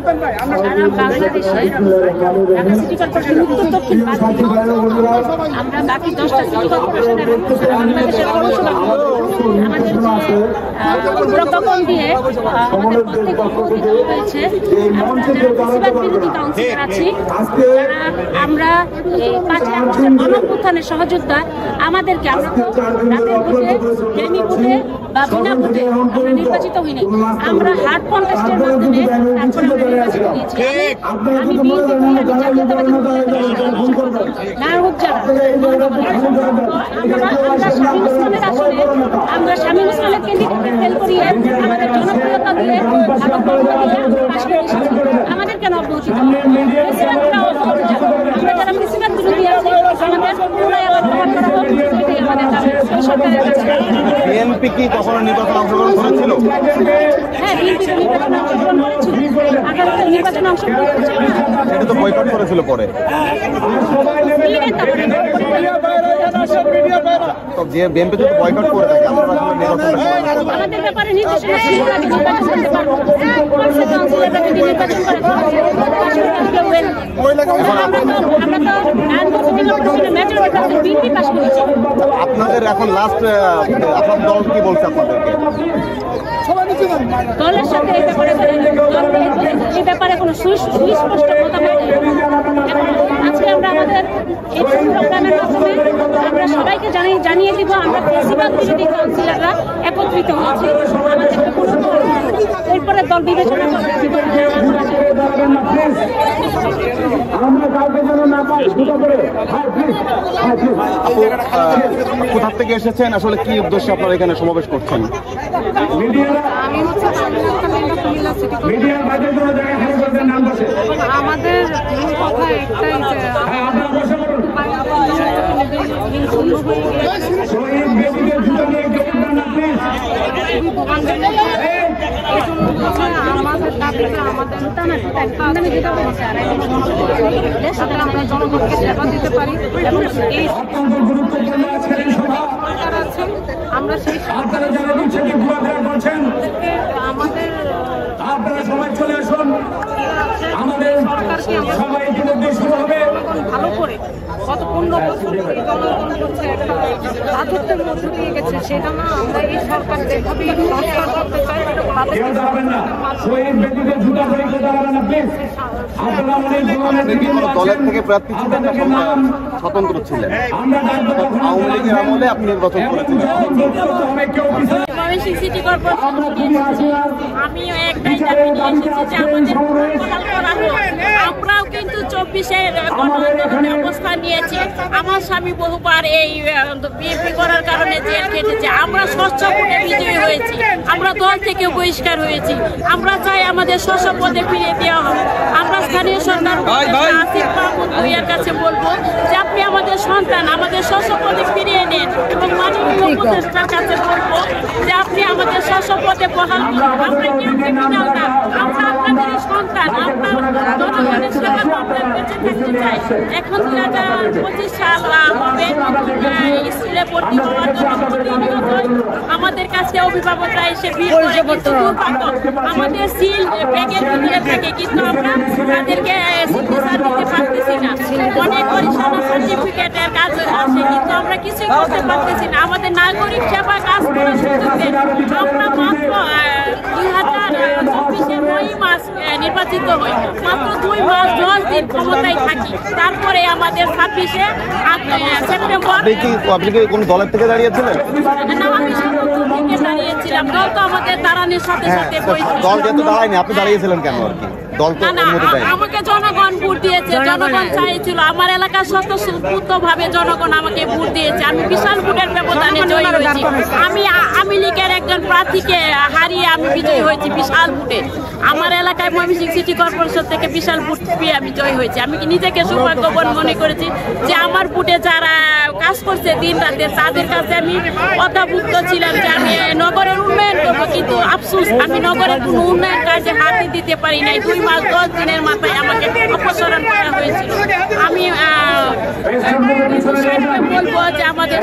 বাংলাদেশের Dhaka city corporation উত্তর দক্ষিণ আমরা বাকি 10টা সিটি কর্পোরেশনের বাংলাদেশের আমাদের প্রজ্ঞাপন দিয়ে আমাদের প্রত্যেক অনুমোদিত হয়েছে। আমরা যারা বেশিরভাগ বিরোধী কাউন্সিলর আছি, আমরা এই 5 আগস্টের গণঅভ্যুত্থানের সহযোদ্ধা, আমাদেরকে আমরা তো রাতের ভোটে, ডেমি ভোটে বা বিনা ভোটে আমরা নির্বাচিত হইনি, আমরা হার্ড কন্টেস্টের মাধ্যমে তারপরে আমরা নির্বাচিত হয়েছি। আমি বিএনপি করি, আমি জাতীয়তাবাদী নাগরিক যারা আমরা শামীম ওসমানের ক্যান্ডিডেটকে ফেল করিয়ে আমাদের জনপ্রিয়তা দিয়ে আমাদের কেন অব্যাহতি আমরা যারা প্রেসিডেন্ট বিরোধী আছি আমাদের পুরাই আবার গ্রহণ করা হোক, এটাই আমাদের দাবি সরকারের কাছে। বিএনপি কি কখনো নির্বাচনে অংশগ্রহণ করেছিল? হ্যাঁ, বিএনপি নির্বাচনে অংশগ্রহণ করেছিল, আগামী নির্বাচনে অংশগ্রহণ করেছিল, সেটা তো বয়কট করেছিল পরে। তো যে বিএনপি যদি বয়কট করে থাকে আমরা আসলে নির্বাচন আমাদের ব্যাপারে নির্দেশনা ছিল না যে নির্বাচন করতে পারবো, কাউন্সিলররা যদি নির্বাচন করে আপনাদের এখন লাস্ট আপনার দল কি বলছে আপনাদেরকে? দলের সাথে এই ব্যাপারে কোনো সুস্পষ্ট মতামত নেই। আজকে আমরা আমাদের এই প্রোগ্রামের মাধ্যমে আমরা সবাইকে জানিয়ে দিব আমরা বেশিরভাগ বিরোধী কাউন্সিলররা একত্রিত হয়েছি, আমাদেরকে এরপরে দল বিবেচনা করবে। কোথা থেকে এসেছেন, আসলে কি উদ্দেশ্যে আপনারা এখানে সমাবেশ করছেন? আমি হচ্ছে আমাদের কথা একটাই আমাদের দাবিটা আমাদের আমরা জনগণকে সেবা দিতে পারি এবং এই সরকার আছে, আমরা সেই আমাদের সরকারকে ভালো করে গত 15 বছর ধরে জনগণ হচ্ছে একটা রাজত্বের মধ্য দিয়ে গেছে, সেটা না আমরা এই সরকার যেভাবে সংস্কার করতে চাই দলের থেকে প্রার্থী ছিলেন না স্বতন্ত্র ছিলেন? আওয়ামী লীগের আমলে আপনি নির্বাচন করেছিলেন। সিটি কর্পোরেশন আমিও একটাই দাবি নিয়ে এসেছি যে আমরাও কিন্তু 24-এর গণআন্দোলনে অবস্থান নিয়েছি। আমার স্বামী বহুবার এই বিএনপি করার কারণে জেল কেটেছে, আমরা স্বচ্ছ ভোটে বিজয়ী হয়েছি, আমরা দল থেকে বহিষ্কার হয়েছি। আমরা চাই আমাদের স্ব পদে ফিরিয়ে দেওয়া হবে। আমরা স্থানীয় সরকার আসিফ মাহমুদ ভূঁইয়ার কাছে বলবো যে আপনি আমাদের সন্তান, আমাদের স্ব পদে ফিরিয়ে নেন এবং মাননীয় উপদেষ্টার কাছে বলবো যে আপনি আমাদের স্ব পদে বহাল করুন। আমরা কেউ ক্রিমিনাল না, আমরা আপনাদের সন্তান, আমরা জনগণের সেবা করতে বেঁচে থাকতে চাই। এখন 2025 সাল হবে, স্কুলে ভর্তি হওয়ার জন্য আমাদের কাছে অভিভাবকরা এসে ভিড় করে, কিন্তু আমাদের সিল ব্যাগের ভিতরে থাকে, কিন্তু আমরা তাদেরকে সিগনেচার দিতে পারতেছি না। অনেক পরিষেবা সার্টিফিকেটের কাজ আসে, কিন্তু আমরা কিছুই করতে পারতেছি না। আমাদের নাগরিক সেবা কাজ করার সুযোগে আমরা মাত্র 2024-এর 9 মাস নির্বাচিত হই, মাত্র 2 মাস 10 দিন ক্ষমতায় থাকি, তারপরে আমাদের 26-এ সেপ্টেম্বর। আপনি কি কোন দলের থেকে দাঁড়িয়েছিলেন? না, আমি থেকে দাঁড়িয়েছিলাম, দল তো আমাদের দাঁড়ানোর সাথে সাথে দল যেহেতু দাঁড়ায়নি, আপনি দাঁড়িয়েছিলেন কেন? আর কি আমাকে জনগণ ভোট দিয়েছে, জনগণ চাইছিল, আমার এলাকার স্বতঃস্ফূর্তভাবে জনগণ আমাকে ভোট দিয়েছে। আমি বিশাল ভোটের ব্যবধানে জয়ী হয়েছি। আমি আওয়ামী লীগের একজন প্রার্থীকে হারিয়ে আমি বিজয়ী হয়েছি বিশাল ভোটে। আমার এলাকায় ময়মনসিংহ সিটি কর্পোরেশন থেকে বিশাল ভোট পেয়ে আমি জয়ী হয়েছি। আমি নিজেকে সৌভাগ্যবান মনে করেছি যে আমার ভোটে যারা কাজ করছে দিন রাতে তাদের কাছে আমি অধাভুক্ত ছিলাম যে আমি নগরের উন্নয়ন করবো, কিন্তু আফসোস আমি নগরের কোনো উন্নয়ন কাজে হাতে দিতে পারি নাই। 2 মাস 10 দিনের মাথায় আমাকে অপসারণ করা হয়েছিল। আমি বলবো যে আমাদের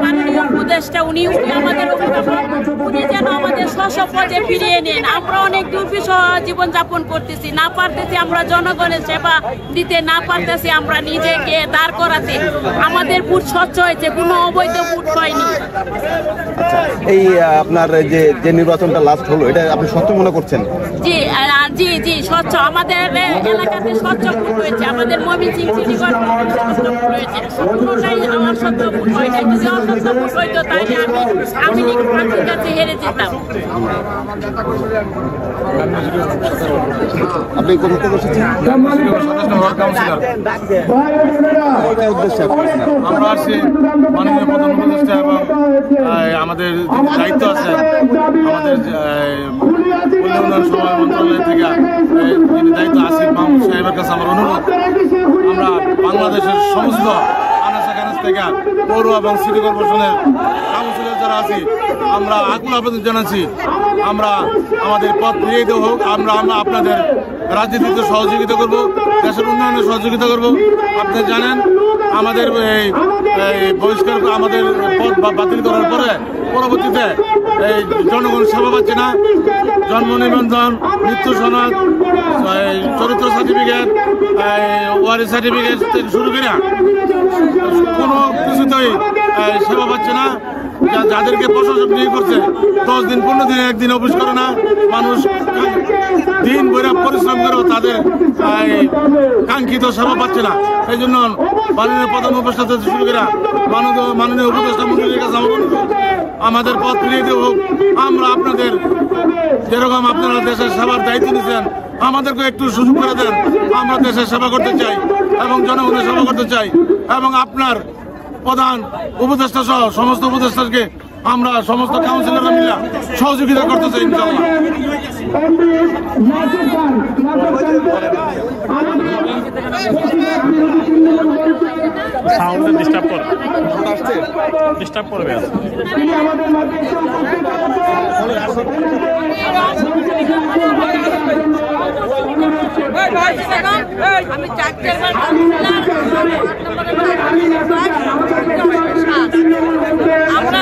মাননীয় উপদেষ্টা উনি আমাদের অভিভাবক, উনি যেন আমাদের স্ব পদে ফিরিয়ে নেন। আমরা অনেক দুর্বিষহ জীবনযাপন করতেছি, না পারতেছি আমরা জনগণের সেবা দিতে, না পারতেছি আমরা নিজেকে দাঁড় করাতে। আমাদের ভোট স্বচ্ছ হয়েছে, কোনো অবৈধ ভোট হয়নি। আচ্ছা, এই আপনার যে নির্বাচনটা লাস্ট হলো, এটা আপনি স্বচ্ছ মনে করছেন? জি জি জি, স্বচ্ছ। আমাদের এলাকাতে স্বচ্ছ ভোট হয়েছে, আমাদের ময়মনসিংহ সিটি কর্পোরেশনে স্বচ্ছ ভোট হয়েছে, কোনোটাই অসত্য ভোট হয়নি। যদি অসত্য ভোট হইতো তাহলে আমি প্রার্থীর কাছে হেরে যেতাম। আপনি কোথা থেকে এসেছেন? আমরা আসছি মাননীয় প্রধান উপদেষ্টা এবং আমাদের দায়িত্ব আছে আমাদের উন্নয়ন সময় মন্ত্রণালয় থেকে যিনি দায়িত্ব আসিফ মাহমুদ সাহেবের কাছে আমার অনুরোধ, আমরা বাংলাদেশের সমস্ত আনাচে থেকে পৌর এবং সিটি কর্পোরেশনের কাউন্সিলর যারা আছি আমরা আকুল আবেদন জানাচ্ছি, আমরা আমাদের পথ ফিরিয়ে দেওয়া হোক। আমরা আপনাদের রাজনীতিতে সহযোগিতা করব, দেশের উন্নয়নে সহযোগিতা করব। আপনি জানেন আমাদের এই বহিষ্কার আমাদের পদ বাতিল করার পরে পরবর্তীতে এই জনগণ সেবা পাচ্ছে না। জন্ম নিবন্ধন, মৃত্যু সনদ, চরিত্র সার্টিফিকেট, ওয়ারিশ সার্টিফিকেট থেকে শুরু করে কোনো কিছুতেই সেবা পাচ্ছে না। যাদেরকে প্রশাসক নিয়োগ করছে 10 দিন 15 দিনে একদিন অফিস করে না, মানুষ দিন ভরে পরিশ্রম করেও তাদের কাঙ্ক্ষিত সেবা পাচ্ছে না। এই জন্য মাননীয় প্রধান উপদেষ্টা থেকে শুরু করে মাননীয় উপদেষ্টা মন্ত্রীর কাছে আমাদের পথ ফিরিয়ে দেওয়া হোক। আমরা আপনাদের যেরকম আপনারা দেশের সেবার দায়িত্ব নিয়েছেন, আমাদেরকে একটু সুযোগ করে দেন। আমরা দেশের সেবা করতে চাই এবং জনগণের সেবা করতে চাই এবং আপনার প্রধান উপদেষ্টা সহ সমস্ত উপদেষ্টাকে আমরা সমস্ত কাউন্সিলররা মিলে সহযোগিতা করতে চাই ইনশাআল্লাহ। সাউন্ড ডিস্টার্ব করবে। আমি 4 বার আমরা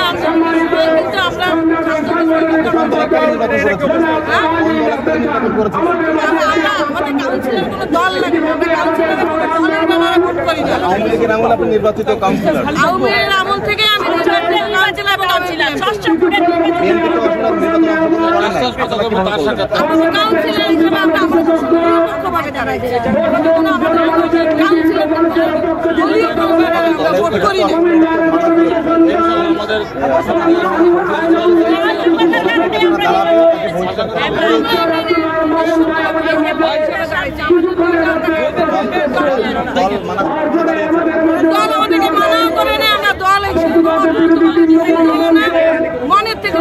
দল লাগে নির্বাচিত কাউন্সিলর আওয়ামীর আমল থেকে আমি ছিলাম ষষ্ঠ মনের থেকে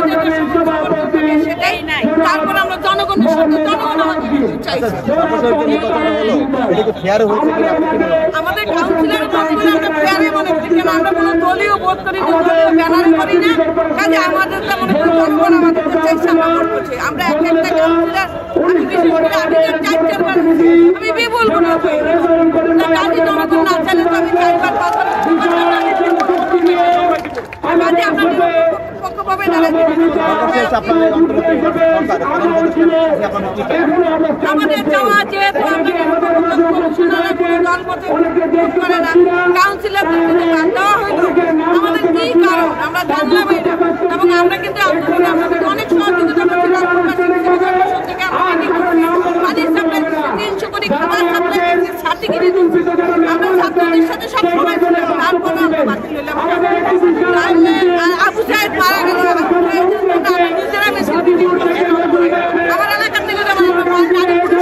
সেটাই নাই। তারপর আমরা জনগণের সাথে আমাদের কাউন্সিলর মনে করি কেন, আমরা কোনো দলীয় বোধ করি ব্যানার করি না। কাজে আমাদের তো মনে করি জনগণ আমাদের চাইছে, আমরা ভোট করছি। আমরা একটা কাউন্সিলর আমি বিশেষ করে আমি 4 বার আমি বিপুল কাজে জনগণ না চাইলে তো আমি 4 বার 5 বার কাজে আপনার পক্ষভাবে আমাদের চাওয়া যেহেতু কাউন্সিলর দেওয়া হইল আমাদের কি কারণ আমরা জানলাম এটা, এবং আমরা কিন্তু আমাদের অনেক সহযোগিতা করছি। 300 কোটি খাবার সার্টিফিকেট আমরা ছাত্রদের সাথে সবসময় ছিলাম, তারপর আমরা বাতিল হইলাম। আবু সাহেব মারা গেল, নিজেরা বেশি আমার এলাকার থেকে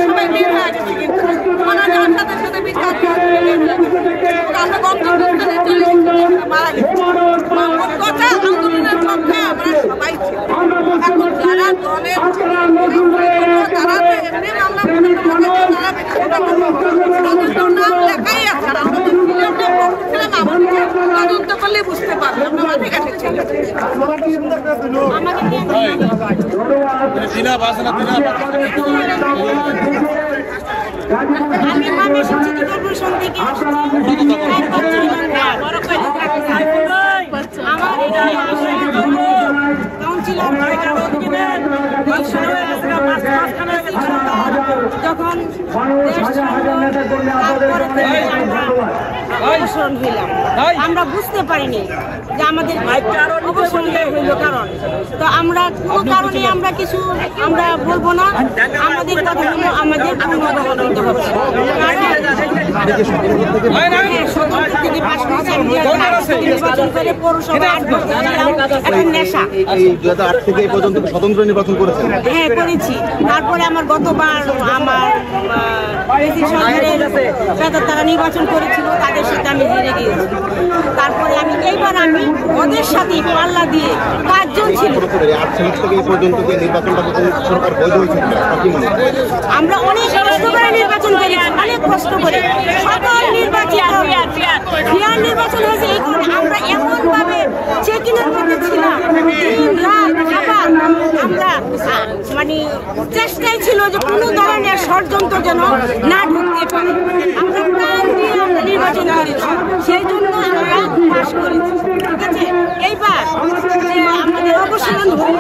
সবাই বের হয়ে গেছে, কিন্তু ওরা যার সাথে সাথে বিচার আমরা গন্তব্যস্থলে চলে মারা গেছি। কথা আন্দোলনের পক্ষে আমরা সবাই ছিল। এখন যারা দলের তারা এমনি মামলা নাম লেখাই আছে, আর আমরা তো ছিলাম তদন্ত করলে বুঝতে পারবো আমরা মাঠে ঘাটে ছিল। আমাকে আমি মানে সিটি কর্পোরেশন থেকে যখন অবসরণ হইলাম আমরা বুঝতে পারিনি যে আমাদের অবসরণ হইল কারণ তো আমরা কোনো কারণে আমরা কিছু আমরা বলবো না আমাদের কথা হলো আমাদের পুনর্বহাল হতে হবে নেশা থেকে এই পর্যন্ত স্বতন্ত্র নির্বাচন করেছেন? হ্যাঁ করেছি। তারপরে আমার গতবার আমার তারা নির্বাচন করেছিল তাদের সাথে আমি হেরে গিয়েছি। তারপরে আমি এইবার আমি ওদের সাথে পাল্লা দিয়ে 5 জন ছিল। আমরা অনেক কষ্ট করে নির্বাচন করি, অনেক কষ্ট করে সকল নির্বাচন হয়েছে। এই কারণে আমরা এমন ভাবে চেকিংয়ের মধ্যে ছিলাম, দিন রাত খাবার আমরা মানে চেষ্টাই ছিল যে কোনো ধরনের ষড়যন্ত্র যেন না ঢুকতে পারে। আমরা প্রাণ দিয়ে আমরা নির্বাচন করেছি, সেই জন্য আমরা পাশ করেছি। ঠিক আছে, এইবার আমাদের অবসান হল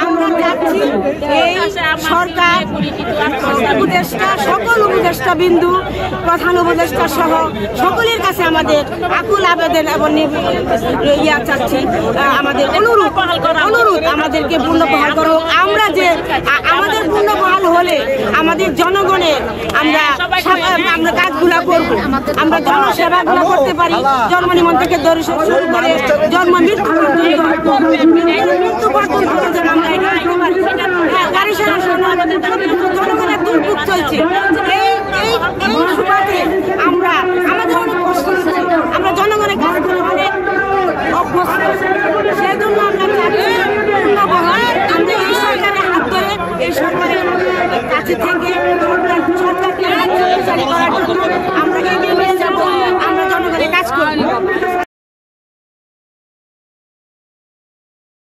আমরা যাচ্ছি এই সরকার উপদেষ্টা সকল উপদেষ্টা বিন্দু প্রধান উপদেষ্টা সহ সকলের কাছে আমাদের আকুল আবেদন এবং ইয়া চাচ্ছি আমাদের অনুরোধ আমাদেরকে পুনর্বহাল করো। আমরা যে আমাদের পুনর্বহাল হলে আমাদের জনগণের আমরা কাজগুলা করবো, আমরা জনসেবাগুলো করতে পারি। জন্ম নিবন্ধন থেকে শুরু করে জন্ম মৃত্যু পর্যন্ত যেন আমরা গাড়ি জনগণের দুর্ভোগ চলছে। এই সুবাদে আমরা আমাদের অনেক কষ্ট হচ্ছে, আমরা জনগণের কাজ করে অনেক অভ্যস্ত। সেই জন্য আমরা চাচ্ছি আমরা এই সরকারের হাত ধরে এই সরকারের কাছে থেকে